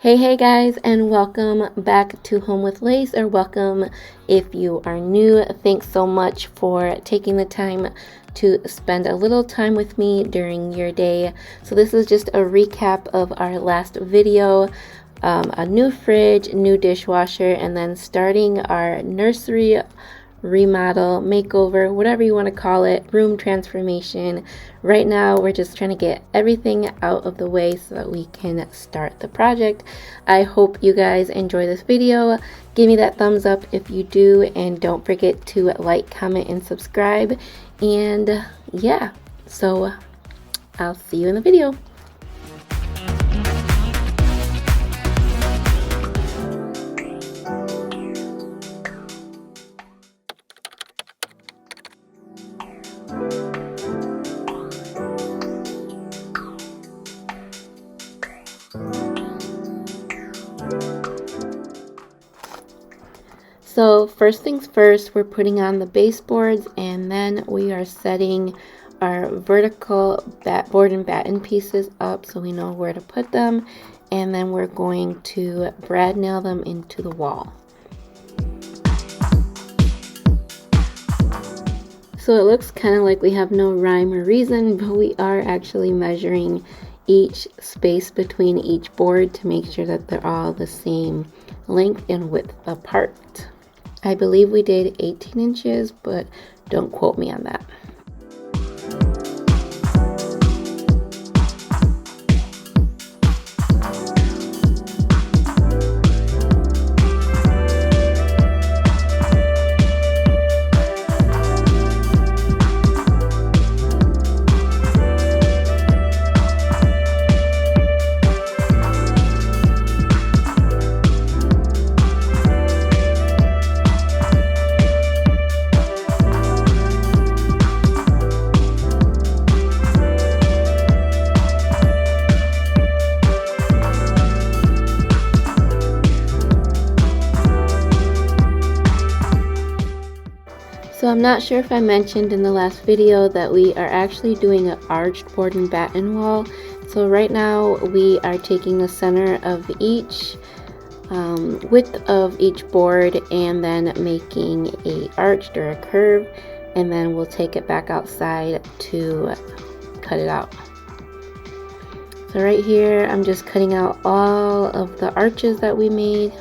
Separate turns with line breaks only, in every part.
Hey guys, and welcome back to Home with Lace, or welcome if you are new. Thanks so much for taking the time to spend a little time with me during your day. So this is just a recap of our last video. A new fridge, new dishwasher, and then starting our nursery remodel, makeover, whatever you want to call it, room transformation. Right now we're just trying to get everything out of the way so that we can start the project. I hope you guys enjoy this video. Give me that thumbs up if you do, and don't forget to like, comment, and subscribe. And yeah, so I'll see you in the video. So first things first, we're putting on the baseboards, and then we are setting our vertical board and batten pieces up so we know where to put them, and then we're going to brad nail them into the wall. So it looks kind of like we have no rhyme or reason, but we are actually measuring each space between each board to make sure that they're all the same length and width apart. I believe we did 18 inches, but don't quote me on that. So I'm not sure if I mentioned in the last video that we are actually doing an arched board and batten wall. So right now we are taking the center of each width of each board and then making a arched or a curve, and then we'll take it back outside to cut it out. So right here I'm just cutting out all of the arches that we made.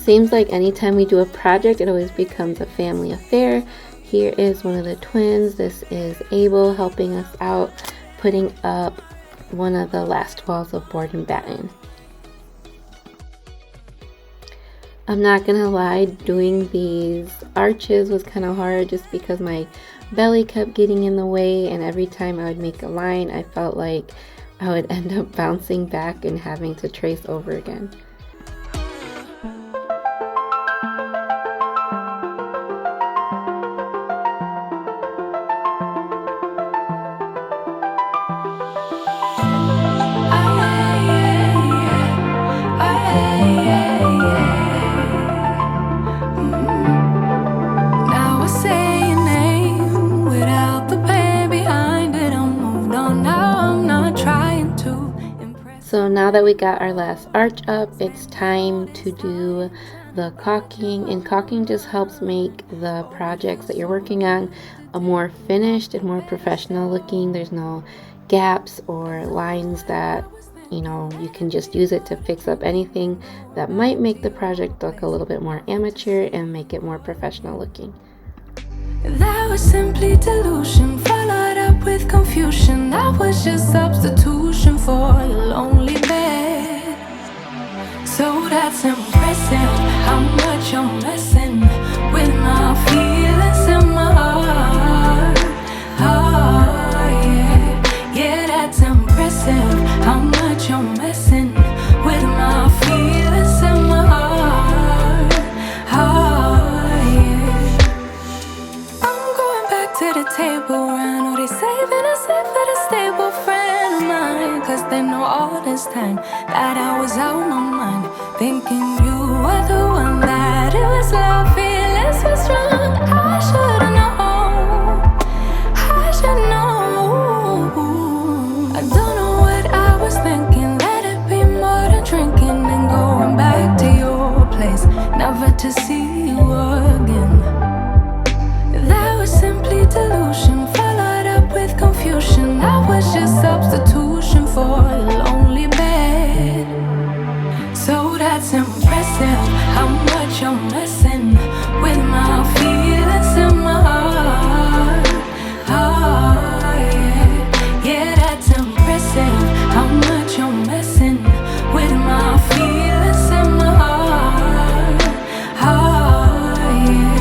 seems like anytime we do a project, it always becomes a family affair. Here is one of the twins. This is Abel helping us out, putting up one of the last walls of board and batten. I'm not gonna lie, doing these arches was kind of hard just because my belly kept getting in the way, and every time I would make a line, I felt like I would end up bouncing back and having to trace over again. So now that we got our last arch up, it's time to do the caulking, and caulking just helps make the projects that you're working on more finished and more professional looking. There's no gaps or lines that, you know, you can just use it to fix up anything that might make the project look a little bit more amateur and make it more professional looking.
That was simply delusion, followed up with confusion. That was just substitution for a lonely bed. So that's impressive, how much I'm messing with my feelings in my heart. Oh yeah, yeah, that's impressive, how much I'm messing with my feelings in my heart. Oh yeah, to the table, I know they saving us for the stable friend of mine, cause they know all this time that I was out my mind, thinking you were the one, that it was love, feelings were strong. I should've known, I should know. I don't know what I was thinking, let it be more than drinking and going back to your place, never to see you again. That was simply delusion, followed up with confusion. That was just substitution for a lonely bed. So that's impressive, how much I'm messing with my feelings in my heart. Oh yeah, yeah, that's impressive, how much I'm messing with my feelings in my heart. Oh yeah.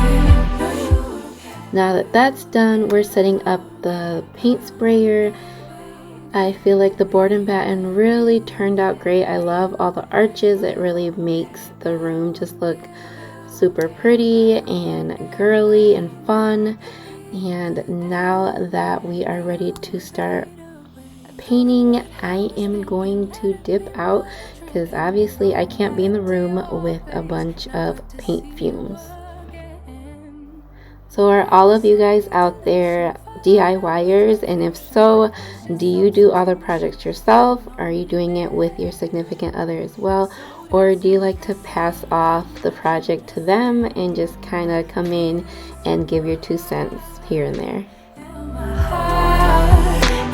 Now that that's done, we're setting up the paint sprayer. I feel like the board and batten really turned out great. I love all the arches. It really makes the room just look super pretty and girly and fun. And now that we are ready to start painting, I am going to dip out because obviously I can't be in the room with a bunch of paint fumes. So are all of you guys out there DIYers? And if so, do you do all the projects yourself? Are you doing it with your significant other as well? Or do you like to pass off the project to them and just kind of come in and give your 2 cents here and there?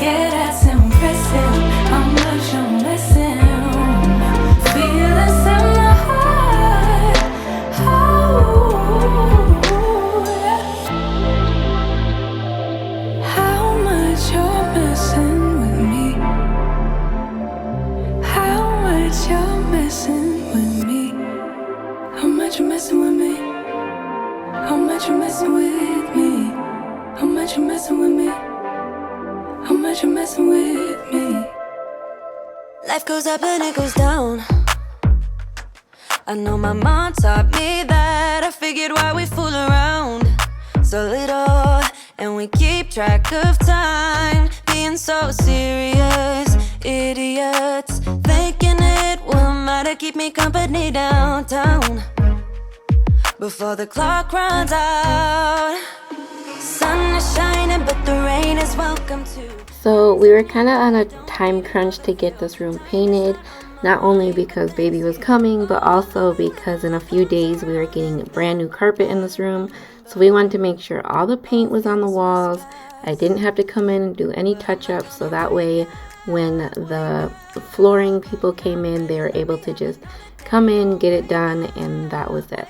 Yeah, that's impressive, how much I'm missing. Feelings in my heart. How much you're messing with me. How much you're messing with me. How much you're messing with me. How much you're messing with me. How much you're messing with me. How much you're messing with me.
Life goes up and it goes down. I know my mom taught me that. I figured why we fool around so little, and we keep track of time, being so serious, idiots, thinking it will matter, keep me company downtown before the clock runs out. Sun is shining, but the rain is welcome too.
So we were kind of on a time crunch to get this room painted, not only because baby was coming, but also because in a few days we were getting a brand new carpet in this room. So we wanted to make sure all the paint was on the walls. I didn't have to come in and do any touch-ups, so that way when the flooring people came in, they were able to just come in, get it done, and that was it.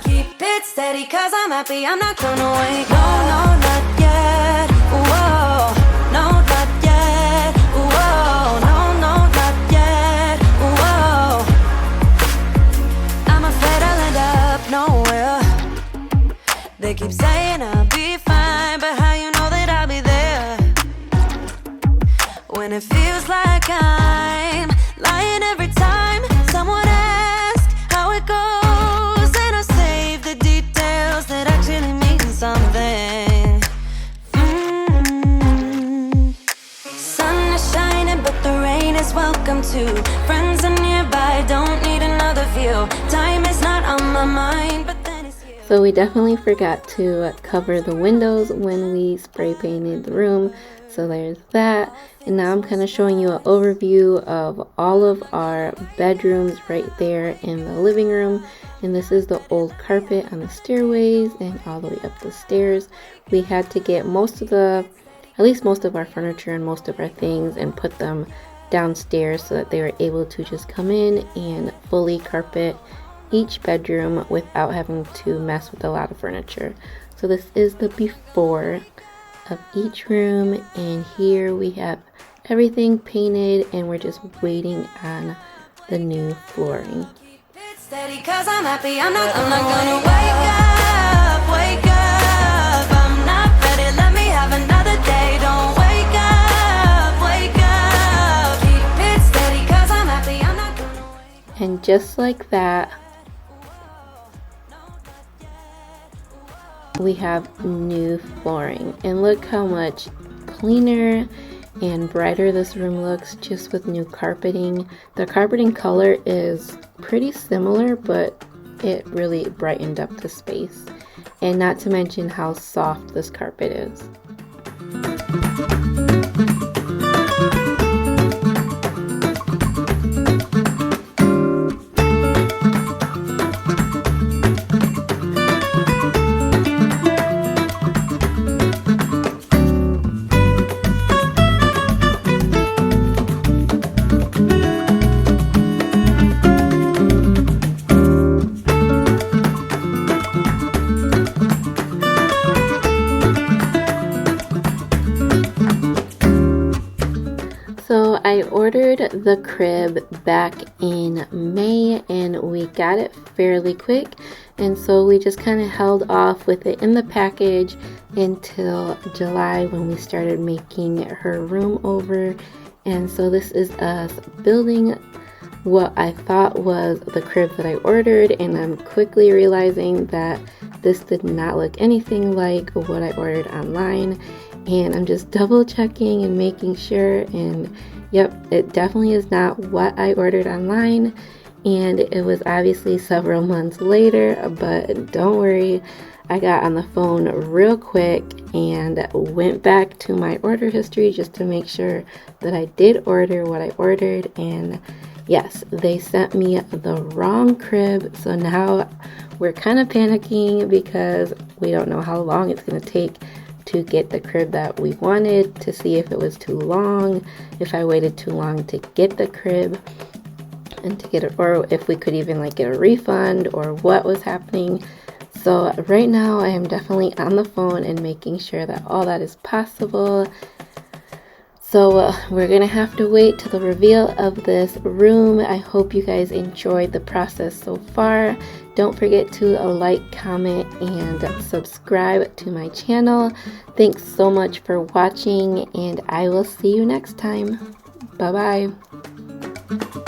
Keep it steady, cause I'm happy, I'm not gonna wait. No, no, not yet. Whoa, no, not yet. Whoa, no, no, not yet. Whoa, I'm afraid I'll end up nowhere. They keep saying I'll be fine, but how you know that I'll be there? When it feels like I'm lying every time someone asks how it goes, and I save the details that actually mean something. Sun is shining, but the rain is welcome too. Friends are nearby, don't need another view. Time is not on my mind, but then it's here.
So we definitely forgot to cover the windows when we spray painted the room. So there's that. And now I'm kind of showing you an overview of all of our bedrooms right there in the living room. And this is the old carpet on the stairways and all the way up the stairs. We had to get at least most of our furniture and most of our things and put them downstairs so that they were able to just come in and fully carpet each bedroom without having to mess with a lot of furniture. So this is the before of each room, and here we have everything painted and we're just waiting on the new flooring.
Keep it steady, cause I'm happy, I'm not gonna wake up, I'm not ready, let me have another day. Don't wake up, keep it steady, cause I'm happy, I'm not gonna wake up.
And just like that, we have new flooring, and look how much cleaner and brighter this room looks just with new carpeting. The carpeting color is pretty similar, but it really brightened up the space, and not to mention how soft this carpet is. So I ordered the crib back in May and we got it fairly quick, and so we just kind of held off with it in the package until July when we started making her room over. And so this is us building what I thought was the crib that I ordered, and I'm quickly realizing that this did not look anything like what I ordered online. And I'm just double checking and making sure, and yep, it definitely is not what I ordered online. And it was obviously several months later, but don't worry, I got on the phone real quick and went back to my order history just to make sure that I did order what I ordered. And yes, they sent me the wrong crib, so now we're kind of panicking because we don't know how long it's going to take to get the crib that we wanted, to see if it was too long, if I waited too long to get the crib, and to get it, or if we could even like get a refund, or what was happening. So right now I am definitely on the phone and making sure that all that is possible. So we're gonna have to wait till the reveal of this room. I hope you guys enjoyed the process so far. Don't forget to like, comment, and subscribe to my channel. Thanks so much for watching, and I will see you next time. Bye bye.